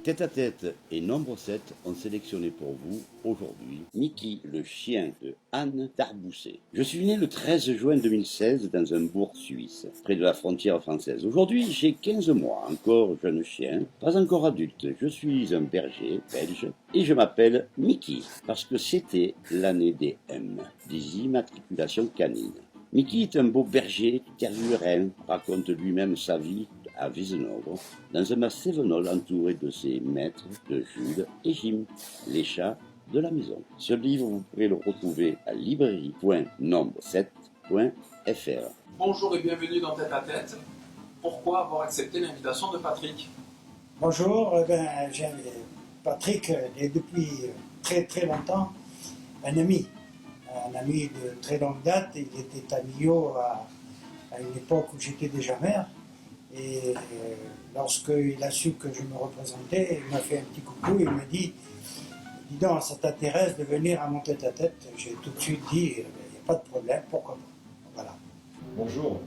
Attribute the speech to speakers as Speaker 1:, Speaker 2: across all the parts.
Speaker 1: Tête à tête et nombre 7 ont sélectionné pour vous aujourd'hui Mickey, le chien de Anne Darbousset. Je suis né le 13 juin 2016 dans un bourg suisse, près de la frontière française. Aujourd'hui, j'ai 15 mois, encore jeune chien, pas encore adulte. Je suis un berger belge et je m'appelle Mickey parce que c'était l'année des M, des immatriculations canines. Mickey est un beau berger tervuren, raconte lui-même sa vie à Wiesenhover, dans un Cévenol entouré de ses maîtres de Jules et Jim, les chats de la maison. Ce livre, vous pourrez le retrouver à librairie.nombre7.fr.
Speaker 2: Bonjour et bienvenue dans Tête à Tête. Pourquoi avoir accepté l'invitation de Patrick?
Speaker 3: Bonjour, Patrick est depuis très très longtemps un ami de très longue date. Il était à Millau à une époque où j'étais déjà maire. Et lorsqu'il a su que je me représentais, il m'a fait un petit coucou et il m'a dit « Dis donc, ça t'intéresse de venir à mon tête-à-tête ?» J'ai tout de suite dit « Il n'y a pas de problème, pourquoi pas ?» Voilà.
Speaker 4: Bonjour,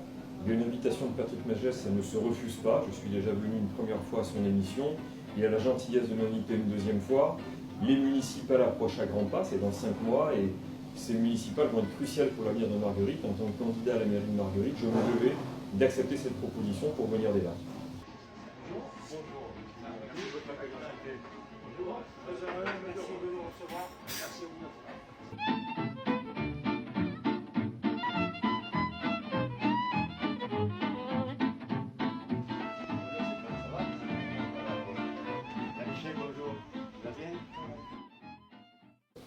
Speaker 4: il y a une invitation de Patrick Magès, ça ne se refuse pas. Je suis déjà venu une première fois à son émission. Il a la gentillesse de m'inviter une deuxième fois. Les municipales approchent à grands pas, c'est dans 5 mois, et ces municipales vont être cruciales pour l'avenir de Marguerite. En tant que candidat à la mairie de Marguerite, je me devais d'accepter cette proposition pour venir débattre.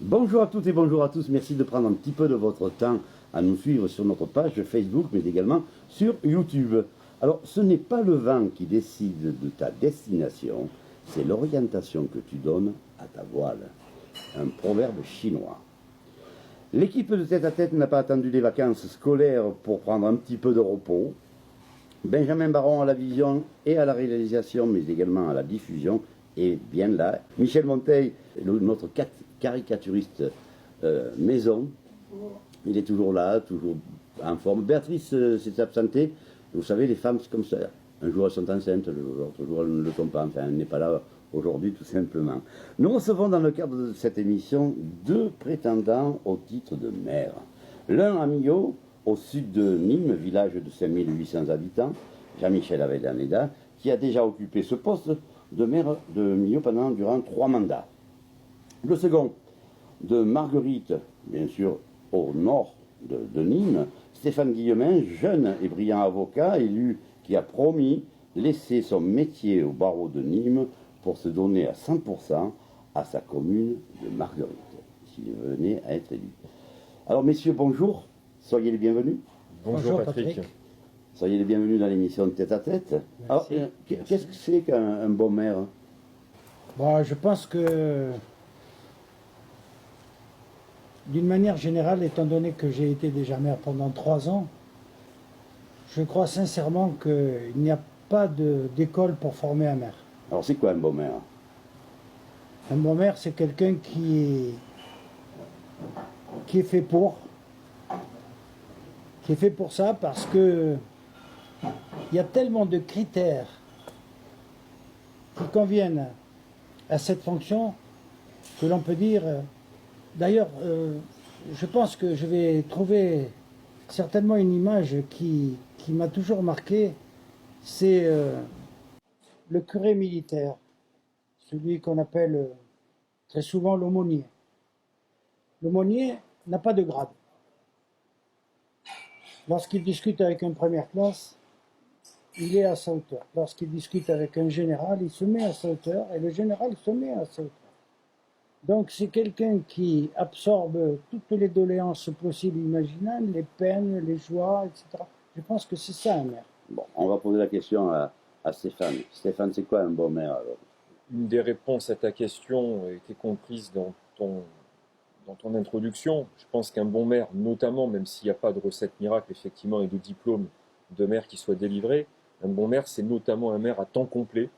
Speaker 1: Bonjour à toutes et bonjour à tous, merci de prendre un petit peu de votre temps à nous suivre sur notre page Facebook, mais également sur YouTube. Alors, ce n'est pas le vent qui décide de ta destination, c'est l'orientation que tu donnes à ta voile. Un proverbe chinois. L'équipe de Tête à Tête n'a pas attendu les vacances scolaires pour prendre un petit peu de repos. Benjamin Baron à la vision et à la réalisation, mais également à la diffusion, est bien là. Michel Monteil, notre caricaturiste maison, il est toujours là, toujours en forme. Béatrice s'est absentée. Vous savez, les femmes, c'est comme ça. Un jour, elles sont enceintes, l'autre jour, elles ne le sont pas. Enfin, elle n'est pas là aujourd'hui, tout simplement. Nous recevons dans le cadre de cette émission 2 prétendants au titre de maire. L'un à Millau, au sud de Nîmes, village de 5800 habitants, Jean-Michel Avellaneda, qui a déjà occupé ce poste de maire de Millau durant 3 mandats. Le second, de Marguerite, bien sûr, au nord de Nîmes, Stéphane Guillemin, jeune et brillant avocat, élu qui a promis laisser son métier au barreau de Nîmes pour se donner à 100% à sa commune de Marguerite, s'il venait à être élu. Alors, messieurs, bonjour, soyez les bienvenus.
Speaker 4: Bonjour Patrick.
Speaker 1: Soyez les bienvenus dans l'émission de Tête à Tête. Alors, qu'est-ce que c'est qu'un bon maire?
Speaker 3: Bon, je pense que, d'une manière générale, étant donné que j'ai été déjà maire pendant 3 ans, je crois sincèrement qu'il n'y a pas d'école pour former un maire.
Speaker 1: Alors, c'est quoi un bon maire?
Speaker 3: Un bon maire, c'est quelqu'un qui est fait pour. Qui est fait pour ça parce que il y a tellement de critères qui conviennent à cette fonction que l'on peut dire... D'ailleurs, je pense que je vais trouver certainement une image qui m'a toujours marqué, c'est le curé militaire, celui qu'on appelle très souvent l'aumônier. L'aumônier n'a pas de grade. Lorsqu'il discute avec une première classe, il est à sa hauteur. Lorsqu'il discute avec un général, il se met à sa hauteur, et le général se met à sa hauteur. Donc c'est quelqu'un qui absorbe toutes les doléances possibles et imaginables, les peines, les joies, etc. Je pense que c'est ça un maire.
Speaker 1: Bon, on va poser la question à Stéphane. Stéphane, c'est quoi un bon maire alors?
Speaker 4: Une des réponses à ta question était comprise dans ton introduction. Je pense qu'un bon maire, notamment, même s'il n'y a pas de recette miracle, effectivement, et de diplôme de maire qui soit délivré, un bon maire, c'est notamment un maire à temps complet.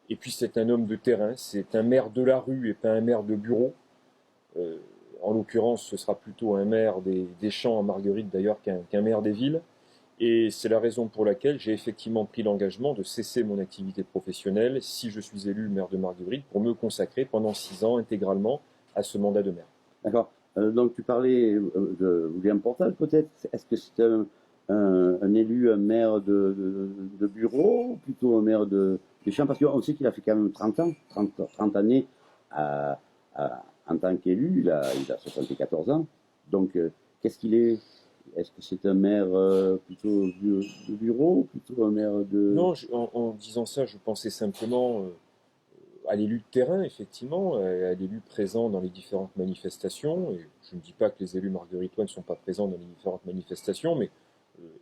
Speaker 4: Et puis c'est un homme de terrain, c'est un maire de la rue et pas un maire de bureau. En l'occurrence, ce sera plutôt un maire des champs à Marguerite d'ailleurs qu'un maire des villes. Et c'est la raison pour laquelle j'ai effectivement pris l'engagement de cesser mon activité professionnelle si je suis élu maire de Marguerite pour me consacrer pendant 6 ans intégralement à ce mandat de maire.
Speaker 1: D'accord. Donc tu parlais de William Portal peut-être. Est-ce que c'est un élu, un maire de bureau, ou plutôt un maire de champ? Parce qu'on sait qu'il a fait quand même 30 années en tant qu'élu. Il a 74 ans. Donc qu'est-ce qu'il est? Est-ce que c'est un maire plutôt de bureau, plutôt un maire de...
Speaker 4: Non, en disant ça, je pensais simplement à l'élu de terrain, effectivement, à l'élu présent dans les différentes manifestations. Et je ne dis pas que les élus margueritois ne sont pas présents dans les différentes manifestations, mais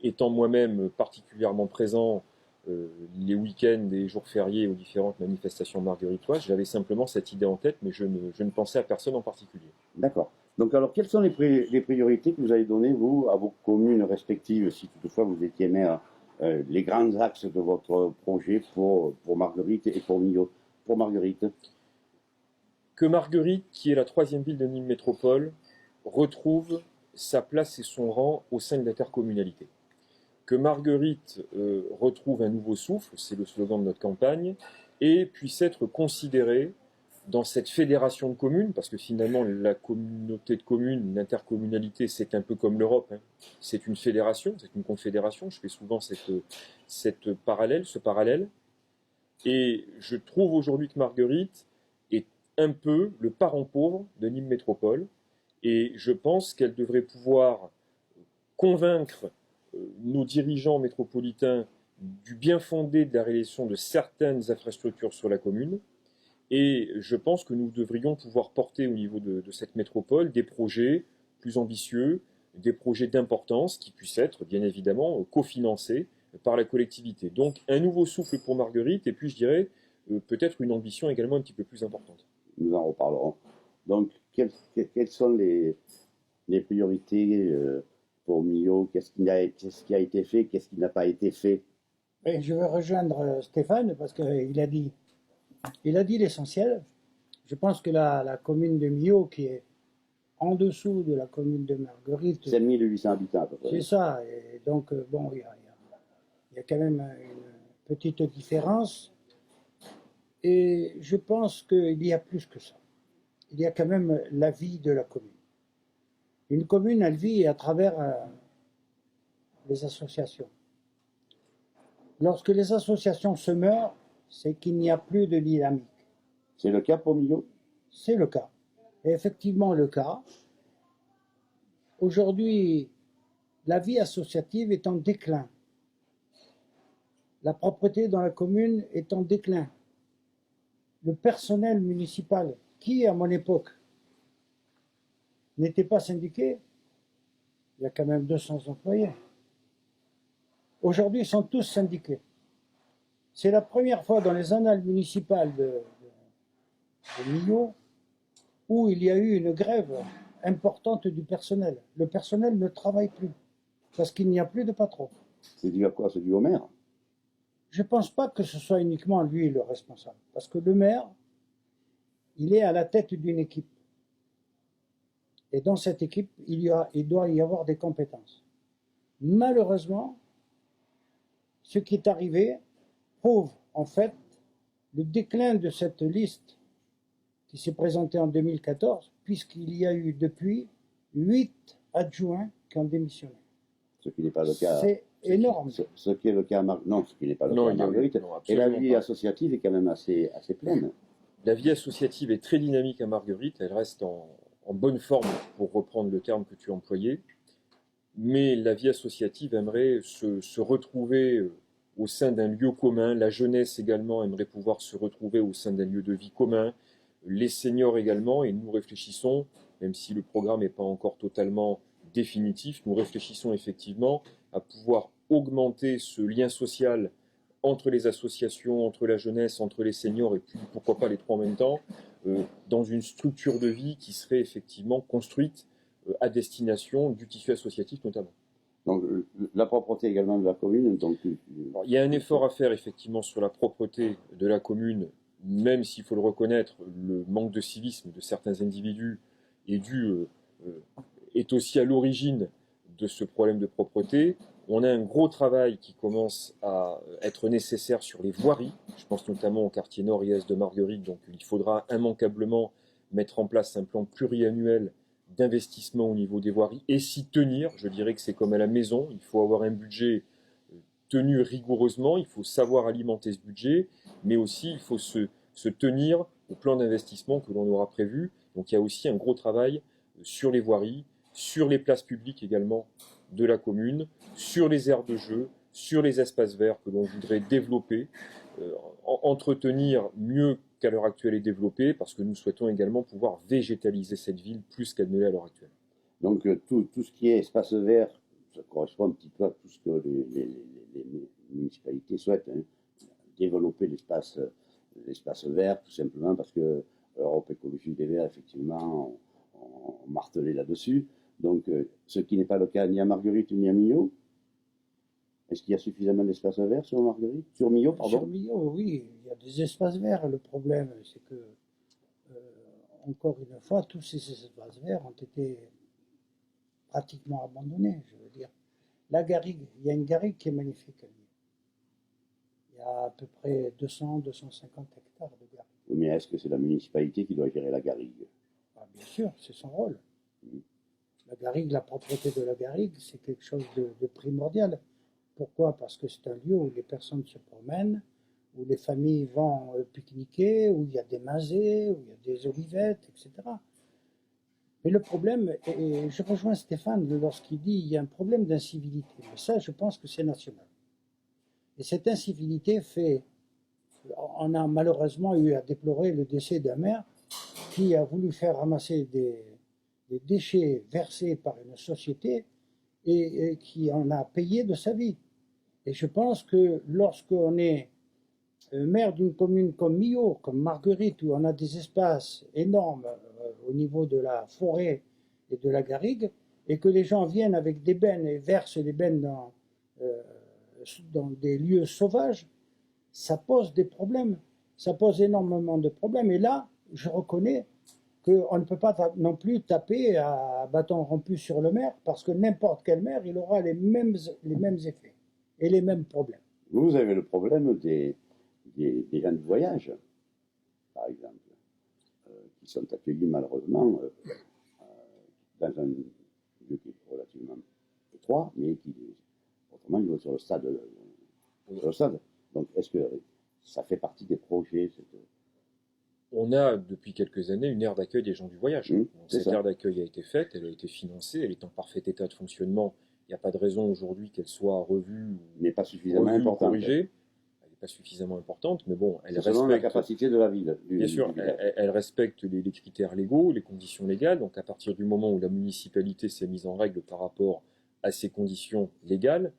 Speaker 4: étant moi-même particulièrement présent les week-ends et jours fériés aux différentes manifestations margueritoises, j'avais simplement cette idée en tête, mais je ne pensais à personne en particulier.
Speaker 1: D'accord. Donc alors, quelles sont les priorités que vous avez données, vous, à vos communes respectives, si toutefois vous étiez maire, les grands axes de votre projet pour Marguerite et pour Millau? Pour Marguerite.
Speaker 4: Que Marguerite, qui est la 3e ville de Nîmes Métropole, retrouve sa place et son rang au sein de l'intercommunalité. Que Marguerite retrouve un nouveau souffle, c'est le slogan de notre campagne, et puisse être considérée dans cette fédération de communes, parce que finalement la communauté de communes, l'intercommunalité, c'est un peu comme l'Europe, hein. C'est une fédération, c'est une confédération, je fais souvent ce parallèle, et je trouve aujourd'hui que Marguerite est un peu le parent pauvre de Nîmes Métropole, et je pense qu'elle devrait pouvoir convaincre nos dirigeants métropolitains du bien fondé de la réalisation de certaines infrastructures sur la commune. Et je pense que nous devrions pouvoir porter au niveau de cette métropole des projets plus ambitieux, des projets d'importance qui puissent être bien évidemment cofinancés par la collectivité. Donc un nouveau souffle pour Marguerite et puis je dirais peut-être une ambition également un petit peu plus importante.
Speaker 1: Nous en reparlerons. Donc quelles sont les priorités pour Millau? Qu'est-ce qui a été fait? Qu'est-ce qui n'a pas été fait?
Speaker 3: Et je veux rejoindre Stéphane parce qu'il a dit l'essentiel. Je pense que la commune de Millau, qui est en dessous de la commune de Marguerite,
Speaker 1: 5800 habitants à peu près.
Speaker 3: c'est ça. Et donc, bon, il y a quand même une petite différence. Et je pense qu'il y a plus que ça. Il y a quand même la vie de la commune. Une commune, elle vit à travers les associations. Lorsque les associations se meurent, c'est qu'il n'y a plus de dynamique.
Speaker 1: C'est le cas pour Millau?
Speaker 3: C'est le cas. Et effectivement le cas. Aujourd'hui, la vie associative est en déclin. La propreté dans la commune est en déclin. Le personnel municipal, qui à mon époque n'était pas syndiqué, il y a quand même 200 employés. Aujourd'hui, ils sont tous syndiqués. C'est la première fois dans les annales municipales de Millau où il y a eu une grève importante du personnel. Le personnel ne travaille plus parce qu'il n'y a plus de patron.
Speaker 1: C'est dû à quoi? C'est dû au maire?
Speaker 3: Je ne pense pas que ce soit uniquement lui le responsable, parce que le maire, il est à la tête d'une équipe. Et dans cette équipe, il doit y avoir des compétences. Malheureusement, ce qui est arrivé prouve en fait le déclin de cette liste qui s'est présentée en 2014, puisqu'il y a eu depuis 8 adjoints qui ont démissionné.
Speaker 1: Ce qui n'est pas le cas.
Speaker 3: C'est énorme.
Speaker 1: Ce qui est le cas à non, ce qui n'est pas le cas à Marguerite. Et la vie associative est quand même assez pleine.
Speaker 4: La vie associative est très dynamique à Marguerite, elle reste en bonne forme, pour reprendre le terme que tu as employé, mais la vie associative aimerait se retrouver au sein d'un lieu commun, la jeunesse également aimerait pouvoir se retrouver au sein d'un lieu de vie commun, les seniors également, et nous réfléchissons, même si le programme n'est pas encore totalement définitif, nous réfléchissons effectivement à pouvoir augmenter ce lien social entre les associations, entre la jeunesse, entre les seniors, et puis pourquoi pas les trois en même temps, dans une structure de vie qui serait effectivement construite à destination du tissu associatif notamment.
Speaker 1: Donc la propreté également de la commune. Donc,
Speaker 4: alors, il y a un effort à faire effectivement sur la propreté de la commune, même s'il faut le reconnaître, le manque de civisme de certains individus est aussi à l'origine de ce problème de propreté. On a un gros travail qui commence à être nécessaire sur les voiries. Je pense notamment au quartier nord et est de Marguerite. Donc il faudra immanquablement mettre en place un plan pluriannuel d'investissement au niveau des voiries et s'y tenir. Je dirais que c'est comme à la maison. Il faut avoir un budget tenu rigoureusement. Il faut savoir alimenter ce budget. Mais aussi, il faut se tenir au plan d'investissement que l'on aura prévu. Donc il y a aussi un gros travail sur les voiries, sur les places publiques également de la commune, sur les aires de jeu, sur les espaces verts que l'on voudrait développer, entretenir mieux qu'à l'heure actuelle et développer, parce que nous souhaitons également pouvoir végétaliser cette ville plus qu'elle ne l'est à l'heure actuelle.
Speaker 1: Donc tout ce qui est espace vert, ça correspond un petit peu à tout ce que les municipalités souhaitent, hein. Développer l'espace vert, tout simplement parce que l'Europe Écologie des Verts, effectivement, on martelait là-dessus. Donc, ce qui n'est pas le cas ni à Marguerite ni à Millau. Est-ce qu'il y a suffisamment d'espace vert sur Marguerite? Sur Millau, pardon?
Speaker 3: Sur Millau, oui, il y a des espaces verts. Le problème, c'est que, encore une fois, tous ces espaces verts ont été pratiquement abandonnés, je veux dire. La garrigue, il y a une garrigue qui est magnifique. Il y a à peu près 200-250 hectares de garrigue.
Speaker 1: Mais est-ce que c'est la municipalité qui doit gérer la garrigue?
Speaker 3: Ah, bien sûr, c'est son rôle. La garrigue, la propreté de la garrigue, c'est quelque chose de primordial. Pourquoi? Parce que c'est un lieu où les personnes se promènent, où les familles vont pique-niquer, où il y a des masées, où il y a des olivettes, etc. Mais le problème, et je rejoins Stéphane lorsqu'il dit qu'il y a un problème d'incivilité. Mais ça, je pense que c'est national. Et cette incivilité fait... On a malheureusement eu à déplorer le décès d'un maire qui a voulu faire ramasser des déchets versés par une société et qui en a payé de sa vie. Et je pense que lorsqu'on est maire d'une commune comme Millau, comme Marguerite, où on a des espaces énormes au niveau de la forêt et de la garrigue, et que les gens viennent avec des bennes et versent les bennes dans des lieux sauvages, ça pose des problèmes. Ça pose énormément de problèmes. Et là, je reconnais qu'on ne peut pas non plus taper à bâton rompu sur le maire, parce que n'importe quel maire, il aura les mêmes effets et les mêmes problèmes.
Speaker 1: Vous avez le problème des gens du voyage, par exemple, qui sont accueillis malheureusement dans un lieu qui est relativement étroit, mais qui, autrement, ils vont sur le stade. Donc, est-ce que ça fait partie des projets
Speaker 4: On a, depuis quelques années, une aire d'accueil des gens du voyage. Cette aire d'accueil a été faite, elle a été financée, elle est en parfait état de fonctionnement. Il n'y a pas de raison aujourd'hui qu'elle soit revue ou
Speaker 1: pas suffisamment importante,
Speaker 4: corrigée. Elle n'est pas suffisamment importante, mais bon, elle respecte
Speaker 1: la capacité de la ville.
Speaker 4: Bien sûr, elle respecte les critères légaux, les conditions légales. Donc, à partir du moment où la municipalité s'est mise en règle par rapport à ces conditions légales,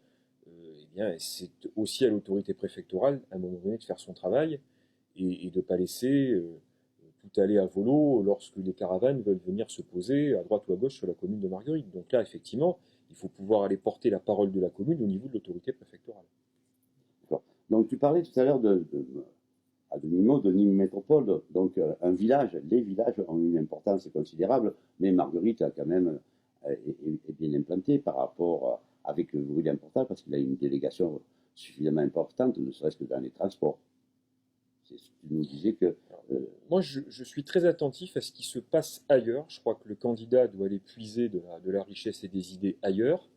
Speaker 4: eh bien, c'est aussi à l'autorité préfectorale, à un moment donné, de faire son travail et de ne pas laisser tout aller à volo lorsque les caravanes veulent venir se poser à droite ou à gauche sur la commune de Marguerite. Donc là, effectivement, il faut pouvoir aller porter la parole de la commune au niveau de l'autorité préfectorale.
Speaker 1: D'accord. Donc tu parlais tout à l'heure à demi-mot de Nîmes Métropole, donc un village, les villages ont une importance considérable, mais Marguerite a quand même est bien implantée par rapport avec William Portal, parce qu'il a une délégation suffisamment importante, ne serait-ce que dans les transports. Tu nous disais que...
Speaker 4: Moi, je suis très attentif à ce qui se passe ailleurs. Je crois que le candidat doit aller puiser de la richesse et des idées ailleurs.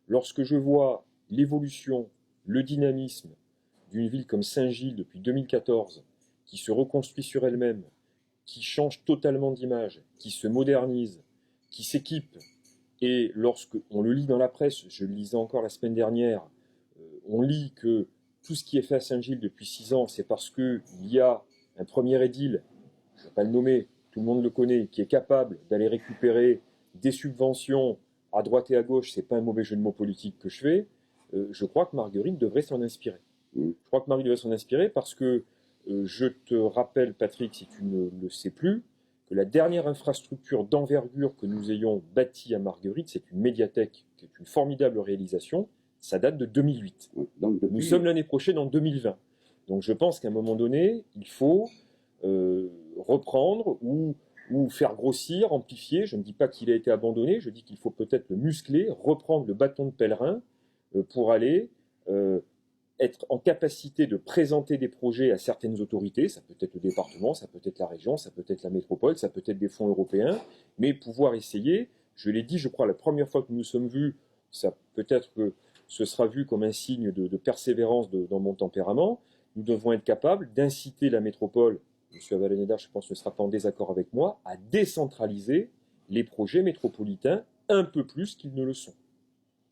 Speaker 4: Lorsque je vois l'évolution, le dynamisme d'une ville comme Saint-Gilles depuis 2014, qui se reconstruit sur elle-même, qui change totalement d'image, qui se modernise, qui s'équipe, et lorsque on le lit dans la presse, je le lisais encore la semaine dernière, on lit que tout ce qui est fait à Saint-Gilles depuis 6 ans, c'est parce qu'il y a un premier édile, je ne vais pas le nommer, tout le monde le connaît, qui est capable d'aller récupérer des subventions à droite et à gauche. C'est pas un mauvais jeu de mots politique que je fais. Je crois que Marguerite devrait s'en inspirer. Je crois que Marguerite devrait s'en inspirer parce que je te rappelle, Patrick, si tu ne le sais plus, que la dernière infrastructure d'envergure que nous ayons bâtie à Marguerite, c'est une médiathèque qui est une formidable réalisation. Ça date de 2008. Donc nous sommes l'année prochaine en 2020. Donc je pense qu'à un moment donné, il faut reprendre ou faire grossir, amplifier. Je ne dis pas qu'il a été abandonné, je dis qu'il faut peut-être le muscler, reprendre le bâton de pèlerin pour aller être en capacité de présenter des projets à certaines autorités, ça peut être le département, ça peut être la région, ça peut être la métropole, ça peut être des fonds européens, mais pouvoir essayer, je l'ai dit, je crois, la première fois que nous nous sommes vus, ça peut-être que ce sera vu comme un signe de persévérance dans mon tempérament, nous devons être capables d'inciter la métropole, M. Avellaneda, je pense, ne sera pas en désaccord avec moi, à décentraliser les projets métropolitains un peu plus qu'ils ne le sont.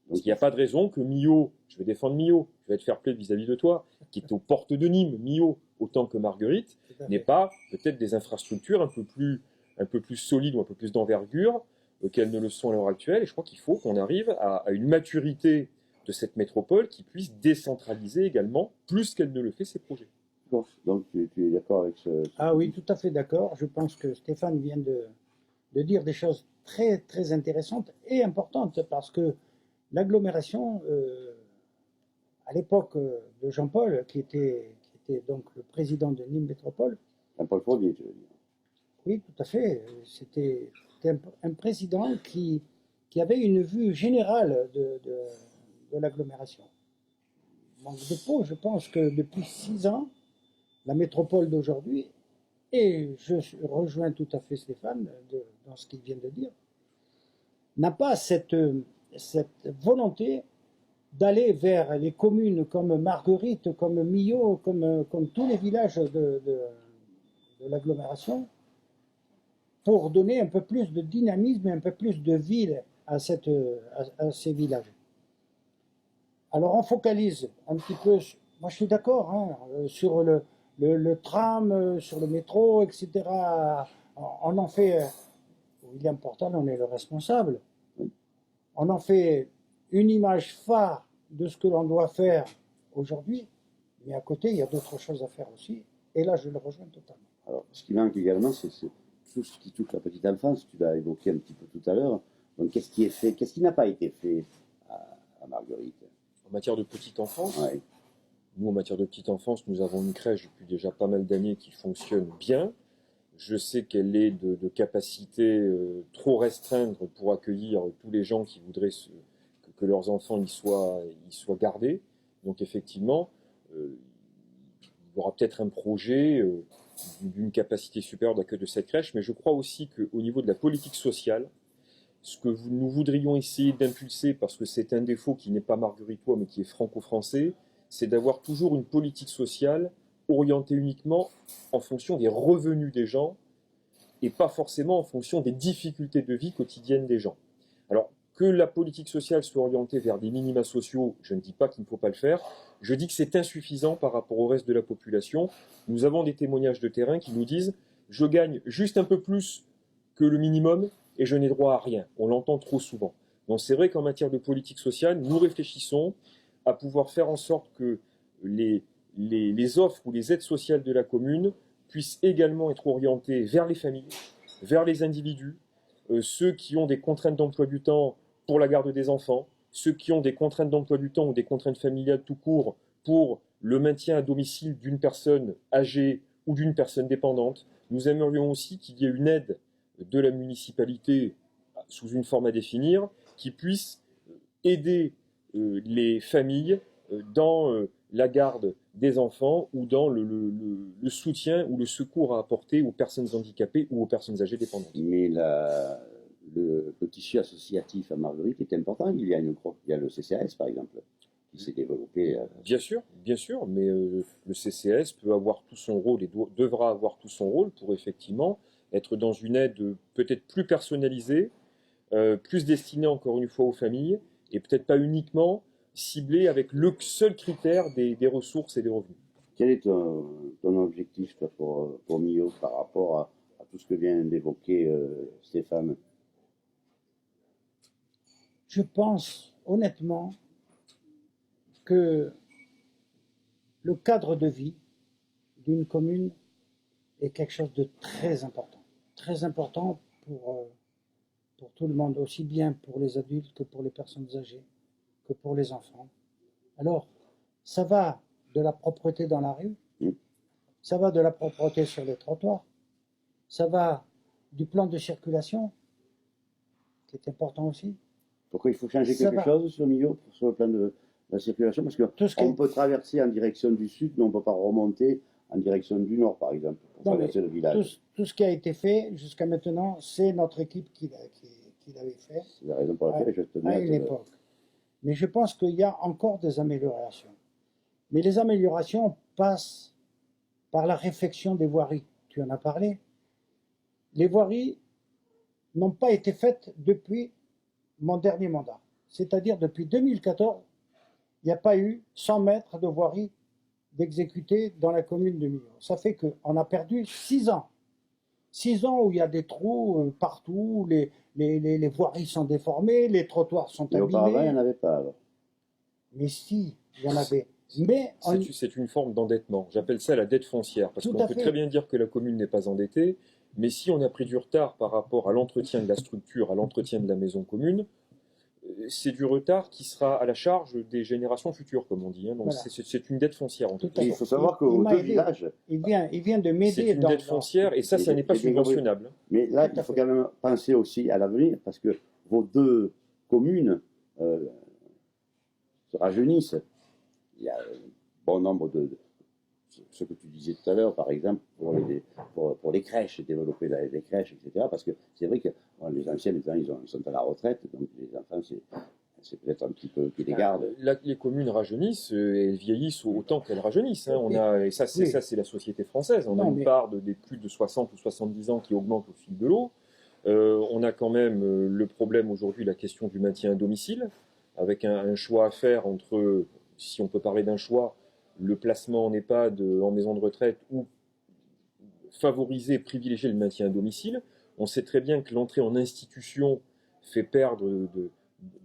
Speaker 4: Parce qu'il n'y a pas de raison que Millau, je vais défendre Millau, je vais être fair-play vis-à-vis de toi, qui est aux portes de Nîmes, Millau, autant que Marguerite, n'ait pas peut-être des infrastructures un peu plus solides ou un peu plus d'envergure qu'elles ne le sont à l'heure actuelle. Et je crois qu'il faut qu'on arrive à une maturité de cette métropole qui puisse décentraliser également, plus qu'elle ne le fait, ses projets.
Speaker 1: Bon, donc tu es d'accord avec ce...
Speaker 3: Ah oui, tout à fait d'accord. Je pense que Stéphane vient de dire des choses très, très intéressantes et importantes parce que l'agglomération, à l'époque de Jean-Paul, qui était donc le président de Nîmes Métropole.
Speaker 1: Jean-Paul Fournier, tu veux dire.
Speaker 3: Oui, tout à fait. C'était un président qui avait une vue générale de l'agglomération. Manque de peau, je pense que depuis 6 ans, la métropole d'aujourd'hui, et je rejoins tout à fait Stéphane dans ce qu'il vient de dire, n'a pas cette volonté d'aller vers les communes comme Marguerite, comme Millau, comme tous les villages de l'agglomération, pour donner un peu plus de dynamisme et un peu plus de ville à ces villages. Alors on focalise un petit peu, moi je suis d'accord, hein, sur le tram, sur le métro, etc. On en fait, William Portal, on est le responsable. On en fait une image phare de ce que l'on doit faire aujourd'hui, mais à côté, il y a d'autres choses à faire aussi. Et là, je le rejoins totalement.
Speaker 1: Alors, ce qui manque également, c'est tout ce qui touche la petite enfance. Tu l'as évoqué un petit peu tout à l'heure. Donc, qu'est-ce qui est fait, qu'est-ce qui n'a pas été fait à Marguerite?
Speaker 4: En matière de petite enfance,
Speaker 1: Ouais.
Speaker 4: nous, en matière de petite enfance, nous avons une crèche depuis déjà pas mal d'années qui fonctionne bien. Je sais qu'elle est de capacité trop restreinte pour accueillir tous les gens qui voudraient que leurs enfants y soient gardés. Donc effectivement, il y aura peut-être un projet d'une capacité supérieure d'accueil de cette crèche, mais je crois aussi qu'au niveau de la politique sociale, ce que nous voudrions essayer d'impulser, parce que c'est un défaut qui n'est pas margueritois, mais qui est franco-français, c'est d'avoir toujours une politique sociale orientée uniquement en fonction des revenus des gens et pas forcément en fonction des difficultés de vie quotidiennes des gens. Alors, que la politique sociale soit orientée vers des minima sociaux, je ne dis pas qu'il ne faut pas le faire, je dis que c'est insuffisant par rapport au reste de la population. Nous avons des témoignages de terrain qui nous disent « je gagne juste un peu plus que le minimum et je n'ai droit à rien ». On l'entend trop souvent. Donc c'est vrai qu'en matière de politique sociale, nous réfléchissons à pouvoir faire en sorte que les offres ou les aides sociales de la commune puissent également être orientées vers les familles, vers les individus, ceux qui ont des contraintes d'emploi du temps pour la garde des enfants, ceux qui ont des contraintes d'emploi du temps ou des contraintes familiales tout court pour le maintien à domicile d'une personne âgée ou d'une personne dépendante. Nous aimerions aussi qu'il y ait une aide de la municipalité sous une forme à définir qui puisse aider les familles dans la garde des enfants ou dans le soutien ou le secours à apporter aux personnes handicapées ou aux personnes âgées dépendantes.
Speaker 1: Mais le tissu associatif à Marguerite est important. Il y a le CCAS, par exemple, qui s'est développé.
Speaker 4: Bien sûr, mais le CCAS peut avoir tout son rôle et devra avoir tout son rôle pour effectivement être dans une aide peut-être plus personnalisée, plus destinée encore une fois aux familles, et peut-être pas uniquement ciblée avec le seul critère des ressources et des revenus.
Speaker 1: Quel est ton objectif toi, pour Millau par rapport à tout ce que vient d'évoquer Stéphane?
Speaker 3: Je pense honnêtement que le cadre de vie d'une commune est quelque chose de très important pour tout le monde, aussi bien pour les adultes que pour les personnes âgées, que pour les enfants. Alors, ça va de la propreté dans la rue, ça va de la propreté sur les trottoirs, ça va du plan de circulation, qui est important aussi.
Speaker 1: Pourquoi il faut changer quelque chose sur Millau, sur le plan la circulation, parce qu'on
Speaker 3: Tout ce qui est-
Speaker 1: peut traverser en direction du sud, mais on ne peut pas remonter en direction du nord, par exemple, pour
Speaker 3: Non, mais
Speaker 1: traverser le village.
Speaker 3: tout ce qui a été fait jusqu'à maintenant, c'est notre équipe qui l'avait fait
Speaker 1: C'est la raison pour laquelle je tenais
Speaker 3: à
Speaker 1: à
Speaker 3: une
Speaker 1: te le-
Speaker 3: époque. Mais je pense qu'il y a encore des améliorations. Mais les améliorations passent par la réfection des voiries. Tu en as parlé. Les voiries n'ont pas été faites depuis mon dernier mandat. C'est-à-dire depuis 2014, il n'y a pas eu 100 mètres de voirie d'exécuter dans la commune de Millau. Ça fait qu'on a perdu 6 ans. 6 ans où il y a des trous partout, les voiries sont déformées, les trottoirs sont
Speaker 1: Et auparavant, il n'y en
Speaker 3: abîmés.
Speaker 1: avait pas, alors.
Speaker 3: Mais si, il y en avait. Mais
Speaker 4: C'est une forme d'endettement. J'appelle ça la dette foncière, parce
Speaker 3: Tout
Speaker 4: qu'on
Speaker 3: à
Speaker 4: peut
Speaker 3: fait.
Speaker 4: très bien dire que la commune n'est pas endettée, mais si on a pris du retard par rapport à l'entretien de la structure, à l'entretien de la maison commune, c'est du retard qui sera à la charge des générations futures, comme on dit. Hein. Donc
Speaker 3: Voilà.
Speaker 4: c'est une dette foncière en tout
Speaker 3: Tout
Speaker 4: cas.
Speaker 3: à
Speaker 1: Et il
Speaker 3: fait.
Speaker 1: faut savoir
Speaker 3: Il
Speaker 1: qu'aux
Speaker 3: m'a
Speaker 1: deux
Speaker 3: aidé.
Speaker 1: villages,
Speaker 3: il vient de
Speaker 4: C'est
Speaker 3: m'aider
Speaker 4: une dette foncière et ça n'est pas
Speaker 1: j'ai compris.
Speaker 4: subventionnable.
Speaker 1: mais là,
Speaker 3: Tout
Speaker 1: il
Speaker 3: à
Speaker 1: faut
Speaker 3: fait.
Speaker 1: quand même penser aussi à l'avenir, parce que vos deux communes se rajeunissent. Il y a un bon nombre de ce que tu disais tout à l'heure, par exemple, pour les crèches, développer les crèches, etc. Parce que c'est vrai que bon, les anciens, maintenant, ils sont à la retraite, donc les enfants, c'est peut-être un petit peu qui les gardent.
Speaker 4: Les communes rajeunissent, elles vieillissent autant qu'elles rajeunissent. Hein. Et ça,
Speaker 3: Oui.
Speaker 4: c'est la société française. On a
Speaker 3: Non,
Speaker 4: une
Speaker 3: mais-
Speaker 4: part des plus de 60 ou 70 ans qui augmente au fil de l'eau. On a quand même le problème aujourd'hui, la question du maintien à domicile, avec un choix à faire entre, si on peut parler d'un choix, le placement en EHPAD, en maison de retraite, ou favoriser, privilégier le maintien à domicile. On sait très bien que l'entrée en institution fait perdre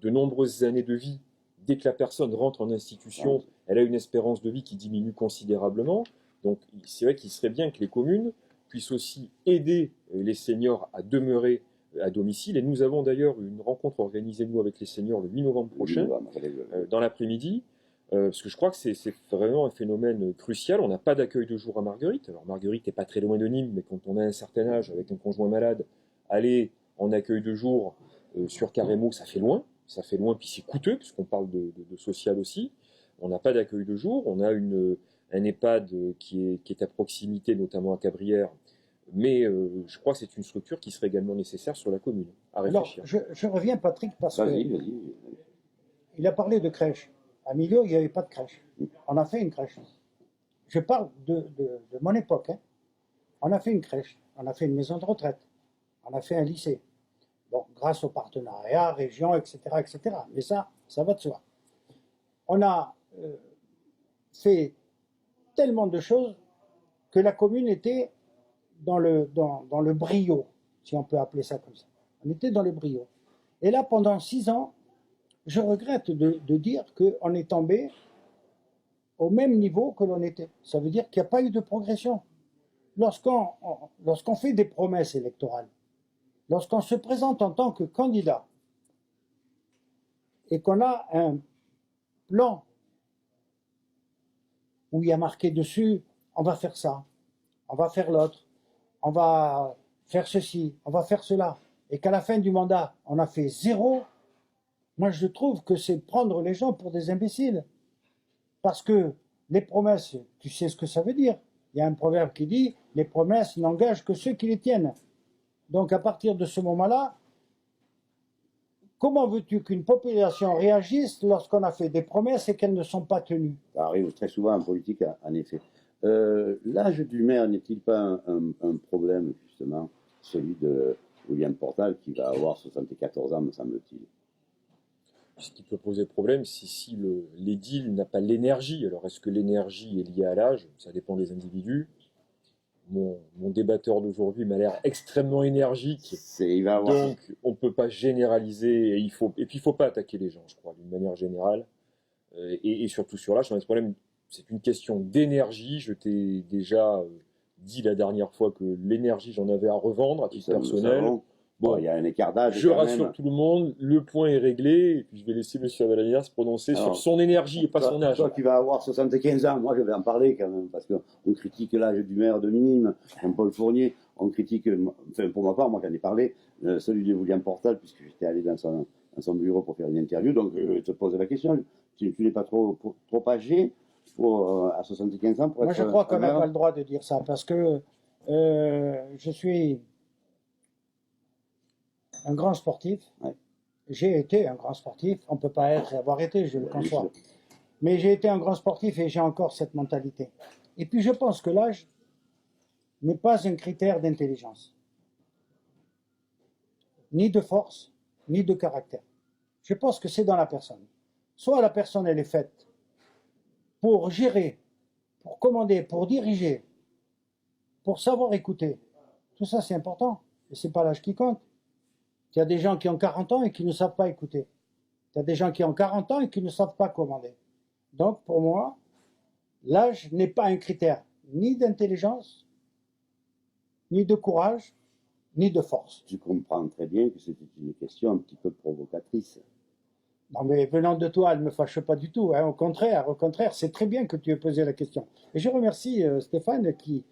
Speaker 4: de nombreuses années de vie. Dès que la personne rentre en institution, elle a une espérance de vie qui diminue considérablement. Donc c'est vrai qu'il serait bien que les communes puissent aussi aider les seniors à demeurer à domicile. Et nous avons d'ailleurs une rencontre organisée, nous, avec les seniors le 8 novembre prochain, dans l'après-midi, parce que je crois que c'est vraiment un phénomène crucial. On n'a pas d'accueil de jour à Marguerite. Alors Marguerite n'est pas très loin de Nîmes, mais quand on a un certain âge, avec un conjoint malade, aller en accueil de jour sur Carrémo, ça fait loin. Ça fait loin, puis c'est coûteux, puisqu'on parle de social aussi. On n'a pas d'accueil de jour. On a un EHPAD qui est à proximité, notamment à Cabrières. Mais je crois que c'est une structure qui serait également nécessaire sur la commune, à
Speaker 3: Alors,
Speaker 4: réfléchir.
Speaker 3: je reviens, Patrick, parce
Speaker 1: Vas-y,
Speaker 3: que
Speaker 1: vas-y.
Speaker 3: il a parlé de crèche. À Millau, il n'y avait pas de crèche. On a fait une crèche. Je parle de mon époque. Hein. On a fait une crèche. On a fait une maison de retraite. On a fait un lycée. Bon, grâce au partenariat, région, etc., etc. Mais ça va de soi. On a fait tellement de choses que la commune était dans le brio, si on peut appeler ça comme ça. On était dans le brio. Et là, pendant 6 ans, je regrette de dire qu'on est tombé au même niveau que l'on était. Ça veut dire qu'il n'y a pas eu de progression. Lorsqu'on fait des promesses électorales, lorsqu'on se présente en tant que candidat et qu'on a un plan où il y a marqué dessus, on va faire ça, on va faire l'autre, on va faire ceci, on va faire cela, et qu'à la fin du mandat, on a fait 0, moi je trouve que c'est prendre les gens pour des imbéciles. Parce que les promesses, tu sais ce que ça veut dire. Il y a un proverbe qui dit « Les promesses n'engagent que ceux qui les tiennent ». Donc à partir de ce moment-là, comment veux-tu qu'une population réagisse lorsqu'on a fait des promesses et qu'elles ne sont pas tenues?
Speaker 1: Ça arrive très souvent en politique, en effet. L'âge du maire n'est-il pas un problème, justement, celui de William Portal, qui va avoir 74 ans, me semble-t-il?
Speaker 4: Ce qui peut poser problème, c'est si l'édile n'a pas l'énergie. Alors, est-ce que l'énergie est liée à l'âge? Ça dépend des individus. Mon débatteur d'aujourd'hui m'a l'air extrêmement énergique.
Speaker 1: Il va avoir...
Speaker 4: Donc, on ne peut pas généraliser. Et puis, il ne faut pas attaquer les gens, je crois, d'une manière générale. Et surtout sur l'âge, ce problème, c'est une question d'énergie. Je t'ai déjà dit la dernière fois que l'énergie, j'en avais à revendre à titre personnel.
Speaker 1: Bon, il y a un écart d'âge.
Speaker 4: Je rassure tout le monde, le point est réglé, et puis je vais laisser M. Avalanier se prononcer sur son énergie et pas son âge.
Speaker 1: Toi qui vas avoir 75 ans, moi je vais en parler quand même, parce qu'on critique l'âge du maire de Nîmes, Paul Fournier, on critique, enfin pour ma part, moi j'en ai parlé, celui de William Portal, puisque j'étais allé dans son bureau pour faire une interview, donc je te pose la question, tu n'es pas trop âgé à 75 ans pour
Speaker 3: Moi,
Speaker 1: être
Speaker 3: je crois qu'on n'a
Speaker 1: maire?
Speaker 3: pas le droit de dire ça, parce que je suis un grand sportif.
Speaker 1: Ouais.
Speaker 3: J'ai été un grand sportif. On ne peut pas avoir été, je le
Speaker 1: Bien
Speaker 3: conçois.
Speaker 1: sûr.
Speaker 3: Mais j'ai été un grand sportif et j'ai encore cette mentalité. Et puis, je pense que l'âge n'est pas un critère d'intelligence, ni de force, ni de caractère. Je pense que c'est dans la personne. Soit la personne, elle est faite pour gérer, pour commander, pour diriger, pour savoir écouter. Tout ça, c'est important. Et ce n'est pas l'âge qui compte. Il y a des gens qui ont 40 ans et qui ne savent pas écouter. Il y a des gens qui ont 40 ans et qui ne savent pas commander. Donc, pour moi, l'âge n'est pas un critère ni d'intelligence, ni de courage, ni de force.
Speaker 1: Tu comprends très bien que c'était une question un petit peu provocatrice.
Speaker 3: Non, mais venant de toi, elle ne me fâche pas du tout. Hein. Au contraire, c'est très bien que tu aies posé la question. Et je remercie Stéphane qui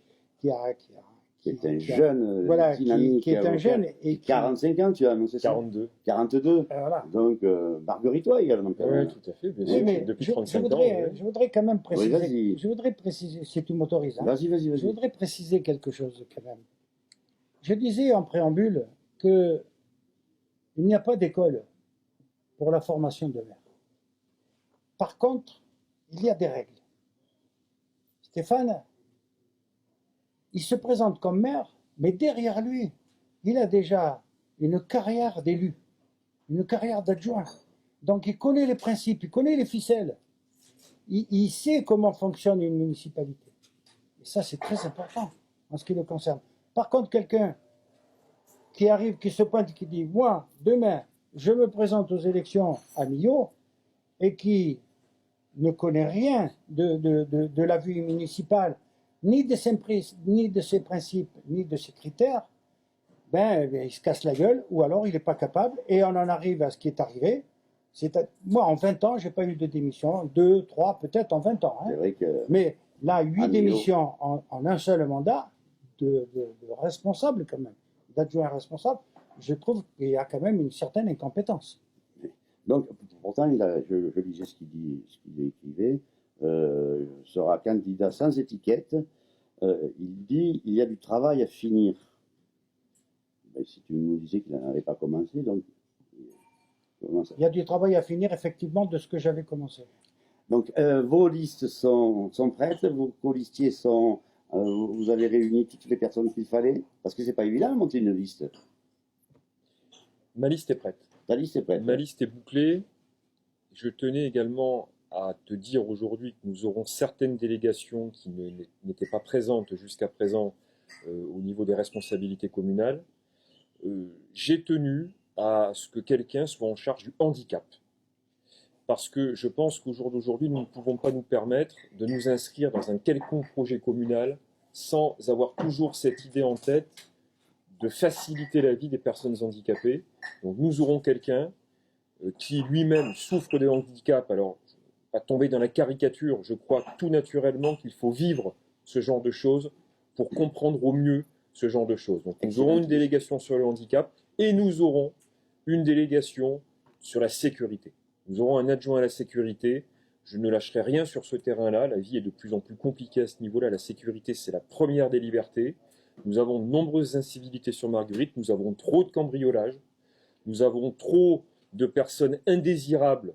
Speaker 3: est un
Speaker 1: jeune,
Speaker 3: voilà,
Speaker 1: dynamique.
Speaker 3: qui est un jeune et qui,
Speaker 1: 45 ans, tu as annoncé ça?
Speaker 4: 42.
Speaker 1: 42.
Speaker 3: voilà.
Speaker 1: Donc, marguerite-toi également.
Speaker 4: Oui, tout à fait. Bien sûr.
Speaker 3: Oui, mais
Speaker 4: Depuis
Speaker 3: je
Speaker 4: 35 ans.
Speaker 3: voudrais quand même préciser.
Speaker 1: Oui, vas-y.
Speaker 3: Je voudrais préciser, si tu m'autorises. Hein.
Speaker 1: Vas-y.
Speaker 3: Je voudrais préciser quelque chose quand même. Je disais en préambule que il n'y a pas d'école pour la formation de maire. Par contre, il y a des règles. Stéphane, il se présente comme maire, mais derrière lui, il a déjà une carrière d'élu, une carrière d'adjoint. Donc il connaît les principes, il connaît les ficelles. Il sait comment fonctionne une municipalité. Et ça, c'est très important en ce qui le concerne. Par contre, quelqu'un qui arrive, qui se pointe, qui dit « Moi, demain, je me présente aux élections à Millau » et qui ne connaît rien de la vie municipale, ni de ses principes, ni de ses critères, ben, il se casse la gueule, ou alors il n'est pas capable, et on en arrive à ce qui est arrivé. Moi, en 20 ans, je n'ai pas eu de démission, 2, 3, peut-être en 20 ans. Hein.
Speaker 1: C'est vrai que...
Speaker 3: Mais là, 8
Speaker 1: Millau.
Speaker 3: démissions en un seul mandat de responsable quand même, d'adjoint responsable, je trouve qu'il y a quand même une certaine incompétence.
Speaker 1: Donc, pourtant, je lisais ce qu'il écrivait, sera candidat sans étiquette. Il dit il y a du travail à finir. Ben, si tu nous disais qu'il n'avait pas commencé, donc.
Speaker 3: Il y a du travail à finir, effectivement, de ce que j'avais commencé.
Speaker 1: Donc, vos listes sont prêtes, vos colistiers sont. Vous avez réuni toutes les personnes qu'il fallait? Parce que c'est pas évident de monter une liste.
Speaker 4: Ma liste est prête.
Speaker 1: Ta liste est prête?
Speaker 4: Ma liste est bouclée. Je tenais également à te dire aujourd'hui que nous aurons certaines délégations qui n'étaient pas présentes jusqu'à présent au niveau des responsabilités communales. J'ai tenu à ce que quelqu'un soit en charge du handicap. Parce que je pense qu'au jour d'aujourd'hui, nous ne pouvons pas nous permettre de nous inscrire dans un quelconque projet communal sans avoir toujours cette idée en tête de faciliter la vie des personnes handicapées. Donc nous aurons quelqu'un qui lui-même souffre de handicap. Alors, pas tomber dans la caricature, je crois tout naturellement qu'il faut vivre ce genre de choses pour comprendre au mieux ce genre de choses. Donc nous aurons une délégation sur le handicap et nous aurons une délégation sur la sécurité. Nous aurons un adjoint à la sécurité. Je ne lâcherai rien sur ce terrain-là. La vie est de plus en plus compliquée à ce niveau-là. La sécurité, c'est la première des libertés. Nous avons de nombreuses incivilités sur Marguerite. Nous avons trop de cambriolages. Nous avons trop de personnes indésirables,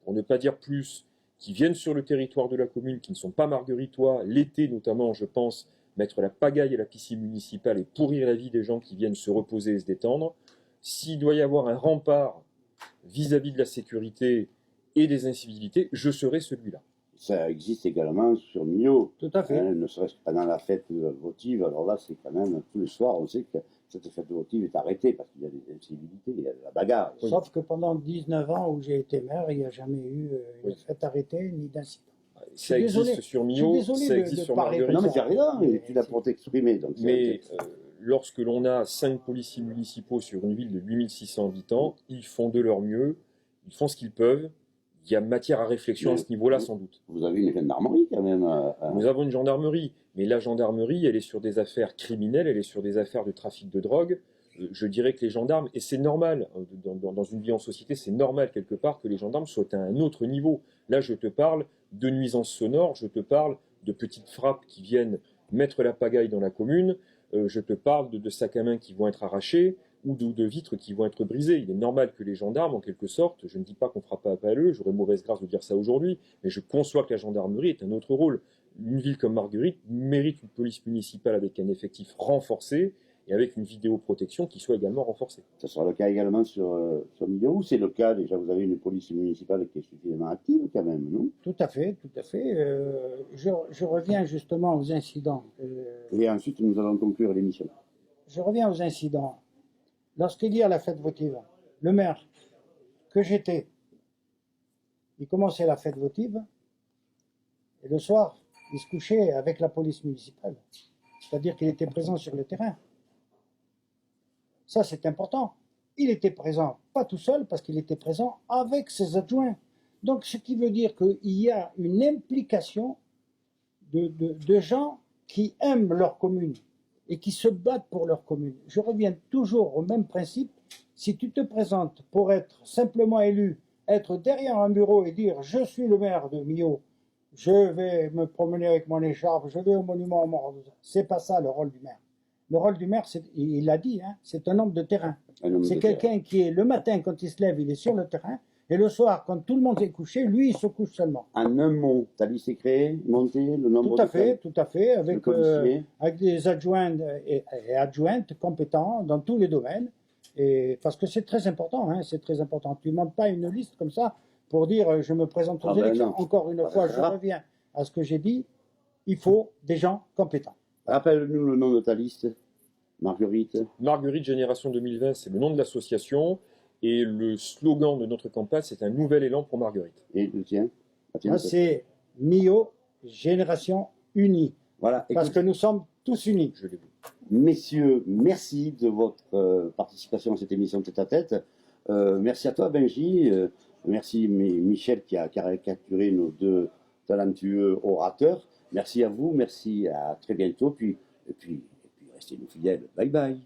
Speaker 4: pour ne pas dire plus, qui viennent sur le territoire de la commune, qui ne sont pas margueritois. L'été, notamment, je pense, mettre la pagaille à la piscine municipale et pourrir la vie des gens qui viennent se reposer et se détendre. S'il doit y avoir un rempart vis-à-vis de la sécurité et des incivilités, je serai celui-là.
Speaker 1: Ça existe également sur Millau.
Speaker 3: Tout à fait.
Speaker 1: Hein, ne serait-ce que pendant la fête votive. Alors là, c'est quand même tous les soirs, on sait que cette fête votive est arrêtée parce qu'il y a des incivilités, il y a de la bagarre.
Speaker 3: Oui. Sauf que pendant 19 ans où j'ai été maire, il n'y a jamais eu une fête arrêtée ni d'incident.
Speaker 4: Ça existe sur Millau, ça existe sur Marguerite.
Speaker 1: Non mais tu as raison, tu l'as pour t'exprimer. Donc
Speaker 4: mais lorsque l'on a 5 policiers municipaux sur une ville de 8600 habitants, ils font de leur mieux, ils font ce qu'ils peuvent. Il y a matière à réflexion à ce niveau-là, sans doute.
Speaker 1: Vous avez une gendarmerie quand même.
Speaker 4: Nous avons une gendarmerie, mais la gendarmerie, elle est sur des affaires criminelles, elle est sur des affaires de trafic de drogue. je dirais que les gendarmes, et c'est normal, dans une vie en société, c'est normal quelque part que les gendarmes soient à un autre niveau. Là, je te parle de nuisances sonores, je te parle de petites frappes qui viennent mettre la pagaille dans la commune, je te parle de sacs à main qui vont être arrachés, ou de vitres qui vont être brisées. Il est normal que les gendarmes, en quelque sorte, je ne dis pas qu'on fera pas appel à eux, j'aurais mauvaise grâce de dire ça aujourd'hui, mais je conçois que la gendarmerie est un autre rôle. Une ville comme Marguerite mérite une police municipale avec un effectif renforcé, et avec une vidéoprotection qui soit également renforcée.
Speaker 1: Ce sera le cas également sur Millau. C'est le cas, déjà, vous avez une police municipale qui est suffisamment active quand même, non?
Speaker 3: Tout à fait, tout à fait. Je reviens justement aux incidents.
Speaker 1: Et ensuite, nous allons conclure l'émission.
Speaker 3: Je reviens aux incidents. Lorsqu'il y a la fête votive, le maire que j'étais, il commençait la fête votive, et le soir, il se couchait avec la police municipale. C'est-à-dire qu'il était présent sur le terrain. Ça, c'est important. Il était présent, pas tout seul, parce qu'il était présent avec ses adjoints. Donc, ce qui veut dire qu'il y a une implication de gens qui aiment leur commune et qui se battent pour leur commune. Je reviens toujours au même principe. Si tu te présentes pour être simplement élu, être derrière un bureau et dire « je suis le maire de Millau, je vais me promener avec mon écharpe, je vais au monument aux morts », c'est pas ça le rôle du maire. Le rôle du maire, il l'a dit, hein, c'est un homme de terrain. C'est quelqu'un qui est, le matin, quand il se lève, il est sur le terrain, et le soir, quand tout le monde est couché, lui, il se couche seulement.
Speaker 1: En un mot, ta liste est créée, montée, le nombre
Speaker 3: tout à fait, avec des adjoints et adjointes compétents dans tous les domaines, et parce que c'est très important, hein, c'est très important. Tu ne montes pas une liste comme ça pour dire je me présente aux élections.
Speaker 1: Non.
Speaker 3: Encore une fois, je reviens à ce que j'ai dit, il faut des gens compétents.
Speaker 1: Rappelle-nous le nom de ta liste, Marguerite.
Speaker 4: Marguerite Génération 2020, c'est le nom de l'association. Et le slogan de notre campagne, c'est un nouvel élan pour Marguerite.
Speaker 1: Et le tien?
Speaker 3: Moi, c'est Millau, Génération Unie.
Speaker 1: Voilà.
Speaker 3: Parce que nous sommes tous unis.
Speaker 4: Je l'ai vu.
Speaker 1: Messieurs, merci de votre participation à cette émission Tête à Tête. Merci à toi, Benji. Merci Michel qui a caricaturé nos deux talentueux orateurs. Merci à vous, merci à très bientôt. Et puis restez-nous fidèles. Bye bye.